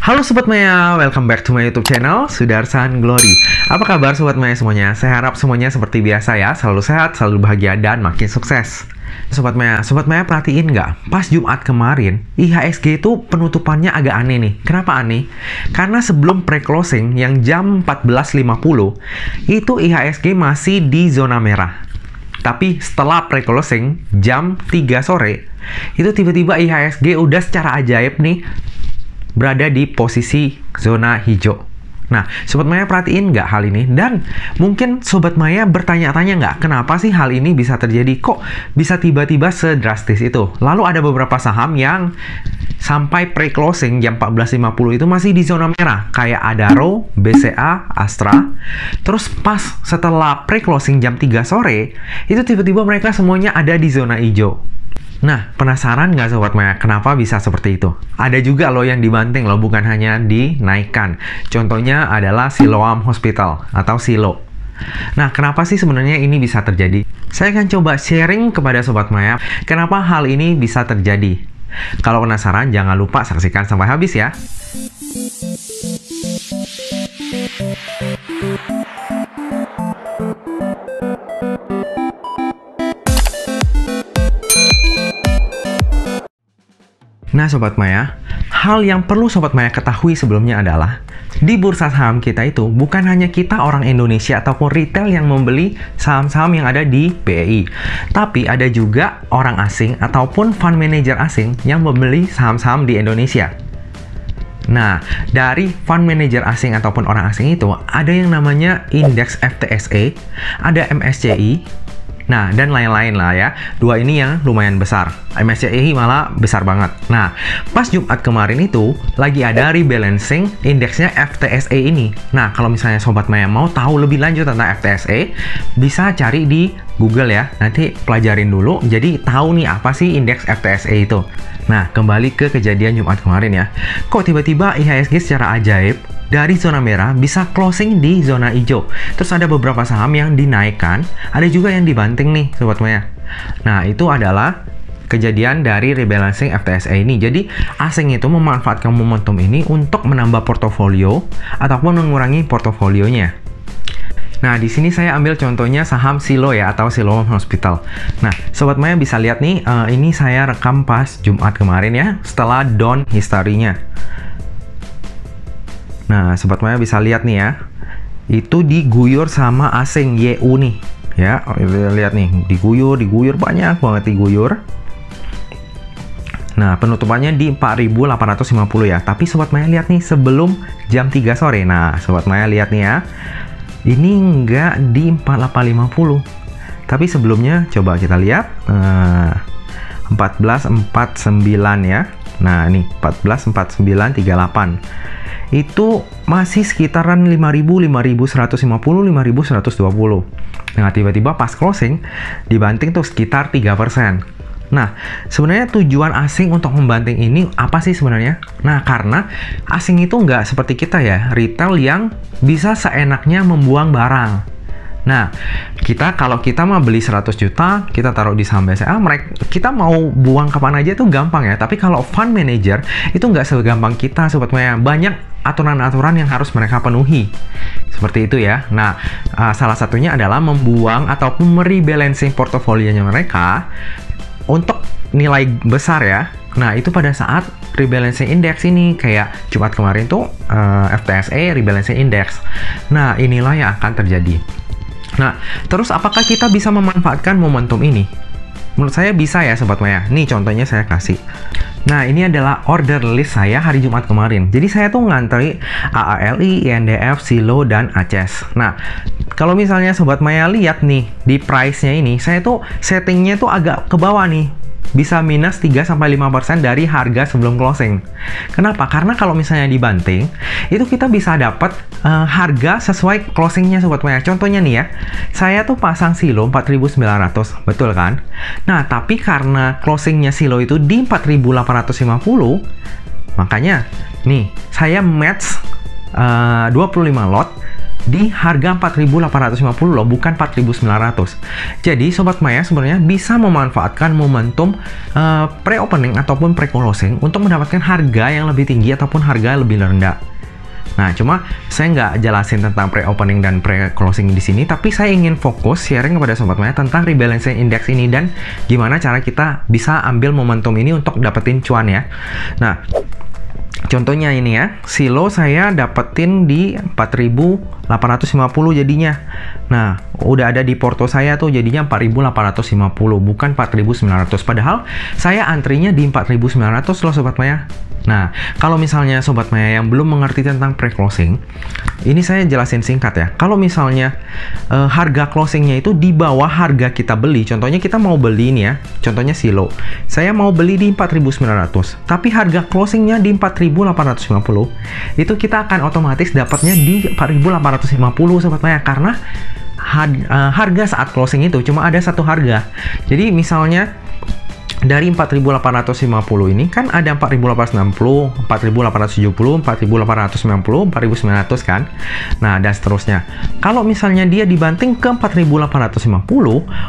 Halo Sobat Maya, welcome back to my YouTube channel, Sudarsan Glory. Apa kabar Sobat Maya semuanya? Saya harap semuanya seperti biasa ya, selalu sehat, selalu bahagia, dan makin sukses. Sobat Maya perhatiin nggak? Pas Jumat kemarin, IHSG itu penutupannya agak aneh nih. Kenapa aneh? Karena sebelum pre-closing yang jam 14.50, itu IHSG masih di zona merah. Tapi setelah pre-closing jam 3 sore, itu tiba-tiba IHSG udah secara ajaib nih berada di posisi zona hijau. Nah, Sobat Maya perhatiin nggak hal ini? Dan mungkin Sobat Maya bertanya-tanya nggak, kenapa sih hal ini bisa terjadi? Kok bisa tiba-tiba sedrastis itu? Lalu ada beberapa saham yang sampai pre-closing jam 14.50 itu masih di zona merah. Kayak Adaro, BCA, Astra. Terus pas setelah pre-closing jam 3 sore, itu tiba-tiba mereka semuanya ada di zona hijau. Nah, penasaran nggak Sobat Maya kenapa bisa seperti itu? Ada juga loh yang dibanting loh, bukan hanya dinaikkan. Contohnya adalah Siloam Hospital atau Silo. Nah, kenapa sih sebenarnya ini bisa terjadi? Saya akan coba sharing kepada Sobat Maya kenapa hal ini bisa terjadi. Kalau penasaran, jangan lupa saksikan sampai habis ya. Nah Sobat Maya, hal yang perlu Sobat Maya ketahui sebelumnya adalah di bursa saham kita itu bukan hanya kita orang Indonesia ataupun retail yang membeli saham-saham yang ada di BEI, tapi ada juga orang asing ataupun fund manager asing yang membeli saham-saham di Indonesia. Nah, dari fund manager asing ataupun orang asing itu ada yang namanya indeks FTSE, ada MSCI, nah, dan lain-lain lah ya. Dua ini yang lumayan besar. MSCI malah besar banget. Nah, pas Jumat kemarin itu lagi ada rebalancing indeksnya FTSE ini. Nah, kalau misalnya Sobat Maya mau tahu lebih lanjut tentang FTSE, bisa cari di Google ya. Nanti pelajarin dulu, jadi tahu nih apa sih indeks FTSE itu. Nah, kembali ke kejadian Jumat kemarin ya. Kok tiba-tiba IHSG secara ajaib dari zona merah bisa closing di zona hijau. Terus ada beberapa saham yang dinaikkan, ada juga yang dibanting nih Sobat Maya. Nah, itu adalah kejadian dari rebalancing FTSE ini. Jadi, asing itu memanfaatkan momentum ini untuk menambah portofolio ataupun mengurangi portofolionya. Nah, di sini saya ambil contohnya saham Silo ya, atau Siloam Hospital. Nah, Sobat Maya bisa lihat nih, ini saya rekam pas Jumat kemarin ya, setelah down history-nya. Nah, Sobat Maya bisa lihat nih ya, itu diguyur sama asing YU nih. Ya, lihat nih, diguyur banyak banget diguyur. Nah, penutupannya di 4.850 ya. Tapi Sobat Maya lihat nih sebelum jam 3 sore. Nah, Sobat Maya lihat nih ya. Ini nggak di 4850. Tapi sebelumnya coba kita lihat 1449 ya. Nah, ini 144938. Itu masih sekitaran 5.000, 5.150, 5.120. Nah, tiba-tiba pas closing dibanting tuh sekitar 3%. Nah, sebenarnya tujuan asing untuk membanting ini apa sih sebenarnya? Nah, karena asing itu nggak seperti kita ya, retail yang bisa seenaknya membuang barang. Nah, kalau kita mau beli 100 juta, kita taruh di saham BCA, kita mau buang kapan aja itu gampang ya. Tapi kalau fund manager, itu nggak segampang kita, Sobat Maya. Banyak aturan-aturan yang harus mereka penuhi. Seperti itu ya. Nah, salah satunya adalah membuang ataupun merebalancing portofolionya mereka untuk nilai besar ya. Nah, itu pada saat rebalancing index ini, kayak Jumat kemarin tuh FTSE rebalancing index. Nah, inilah yang akan terjadi. Nah, terus apakah kita bisa memanfaatkan momentum ini? Menurut saya bisa ya Sobat Maya. Nih contohnya saya kasih. Nah, ini adalah order list saya hari Jumat kemarin. Jadi saya tuh ngantri AALI, INDF, Silo, dan ACES. Nah, kalau misalnya Sobat Maya lihat nih di price-nya ini, saya tuh settingnya tuh agak ke bawah nih. Bisa minus 3-5% dari harga sebelum closing. Kenapa? Karena kalau misalnya dibanting, itu kita bisa dapat harga sesuai closingnya Sobat Maya. Contohnya nih ya, saya tuh pasang Silo 4.900, betul kan? Nah, tapi karena closingnya Silo itu di 4.850, makanya nih, saya match 25 lot di harga 4.850 loh, bukan 4.900. Jadi Sobat Maya sebenarnya bisa memanfaatkan momentum pre-opening ataupun pre-closing untuk mendapatkan harga yang lebih tinggi ataupun harga lebih rendah. Nah, cuma saya nggak jelasin tentang pre-opening dan pre-closing di sini, tapi saya ingin fokus sharing kepada Sobat Maya tentang rebalancing index ini dan gimana cara kita bisa ambil momentum ini untuk dapetin cuan ya. Nah, contohnya ini ya, silo saya dapetin di 4.850 jadinya. Nah, udah ada di porto saya tuh jadinya 4.850, bukan 4.900. Padahal saya antrinya di 4.900 loh Sobat Maya. Nah, kalau misalnya Sobat Maya yang belum mengerti tentang pre-closing, ini saya jelasin singkat ya. Kalau misalnya harga closingnya itu di bawah harga kita beli, contohnya kita mau beli ini ya, contohnya silo. Saya mau beli di 4.900, tapi harga closingnya di 4.850, itu kita akan otomatis dapatnya di 4.850 Sobat Maya, karena harga saat closing itu cuma ada satu harga. Jadi misalnya dari 4.850 ini kan ada 4.860, 4.870, 4.890, 4.900 kan. Nah, dan seterusnya. Kalau misalnya dia dibanting ke 4.850,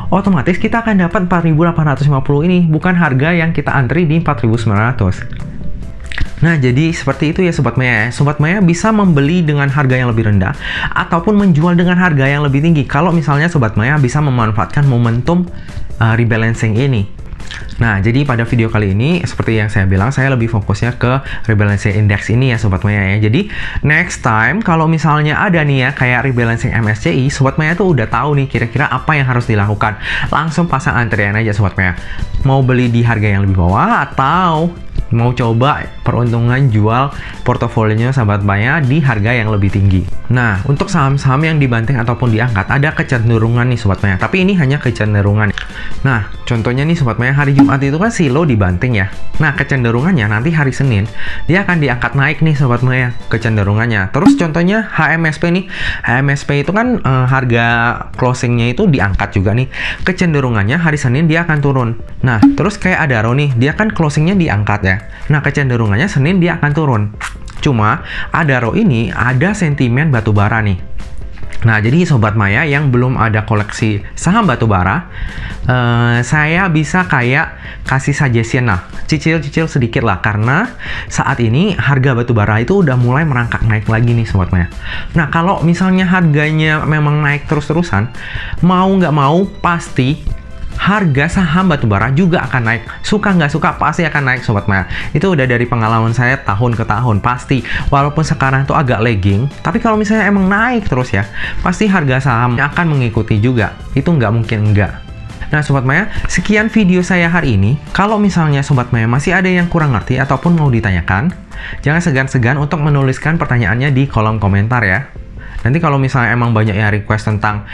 otomatis kita akan dapat 4.850 ini, bukan harga yang kita antri di 4.900. Nah, jadi seperti itu ya Sobat Maya. Sobat Maya bisa membeli dengan harga yang lebih rendah ataupun menjual dengan harga yang lebih tinggi kalau misalnya Sobat Maya bisa memanfaatkan momentum rebalancing ini. Nah, jadi pada video kali ini, seperti yang saya bilang, saya lebih fokusnya ke rebalancing index ini ya Sobat Maya ya. Jadi, next time, kalau misalnya ada nih ya, kayak rebalancing MSCI, Sobat Maya tuh udah tahu nih kira-kira apa yang harus dilakukan. Langsung pasang antrian aja Sobat Maya. Mau beli di harga yang lebih bawah, atau mau coba peruntungan jual portofolionya Sobat Maya di harga yang lebih tinggi. Nah, untuk saham-saham yang dibanting ataupun diangkat, ada kecenderungan nih Sobat Maya, tapi ini hanya kecenderungan. Nah, contohnya nih Sobat Maya, hari Jumat itu kan silo dibanting ya. Nah, kecenderungannya nanti hari Senin, dia akan diangkat naik nih Sobat Maya, kecenderungannya. Terus contohnya HMSP nih, HMSP itu kan harga closingnya itu diangkat juga nih. Kecenderungannya hari Senin dia akan turun. Nah, terus kayak Adaro nih, dia kan closingnya diangkat ya. Nah, kecenderungannya Senin dia akan turun. Cuma, Adaro ini ada sentimen batubara nih. Nah, jadi Sobat Maya yang belum ada koleksi saham batubara, saya bisa kayak kasih suggestion lah, cicil-cicil sedikit lah, karena saat ini harga batubara itu udah mulai merangkak naik lagi nih Sobat Maya. Nah, kalau misalnya harganya memang naik terus-terusan, mau nggak mau pasti harga saham batubara juga akan naik. Suka nggak suka pasti akan naik Sobat Maya. Itu udah dari pengalaman saya tahun ke tahun. Pasti, walaupun sekarang tuh agak lagging, tapi kalau misalnya emang naik terus ya, pasti harga saham akan mengikuti juga. Itu nggak mungkin enggak. Nah Sobat Maya, sekian video saya hari ini. Kalau misalnya Sobat Maya masih ada yang kurang ngerti ataupun mau ditanyakan, jangan segan-segan untuk menuliskan pertanyaannya di kolom komentar ya. Nanti kalau misalnya emang banyak yang request tentang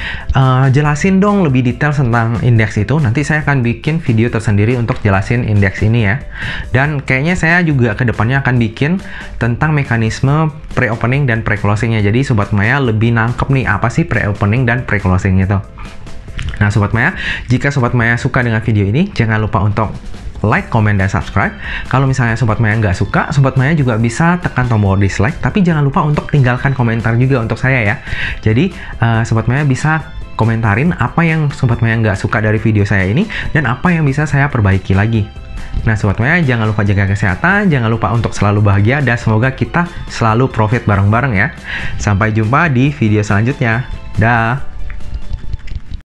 jelasin dong lebih detail tentang indeks itu, nanti saya akan bikin video tersendiri untuk jelasin indeks ini ya. Dan kayaknya saya juga kedepannya akan bikin tentang mekanisme pre-opening dan pre-closingnya. Jadi Sobat Maya lebih nangkep nih apa sih pre-opening dan pre-closing itu. Nah Sobat Maya, jika Sobat Maya suka dengan video ini, jangan lupa untuk like, comment, dan subscribe. Kalau misalnya Sobat Maya nggak suka, Sobat Maya juga bisa tekan tombol dislike, tapi jangan lupa untuk tinggalkan komentar juga untuk saya ya. Jadi, Sobat Maya bisa komentarin apa yang Sobat Maya nggak suka dari video saya ini, dan apa yang bisa saya perbaiki lagi. Nah Sobat Maya, jangan lupa jaga kesehatan, jangan lupa untuk selalu bahagia, dan semoga kita selalu profit bareng-bareng ya. Sampai jumpa di video selanjutnya. Dah.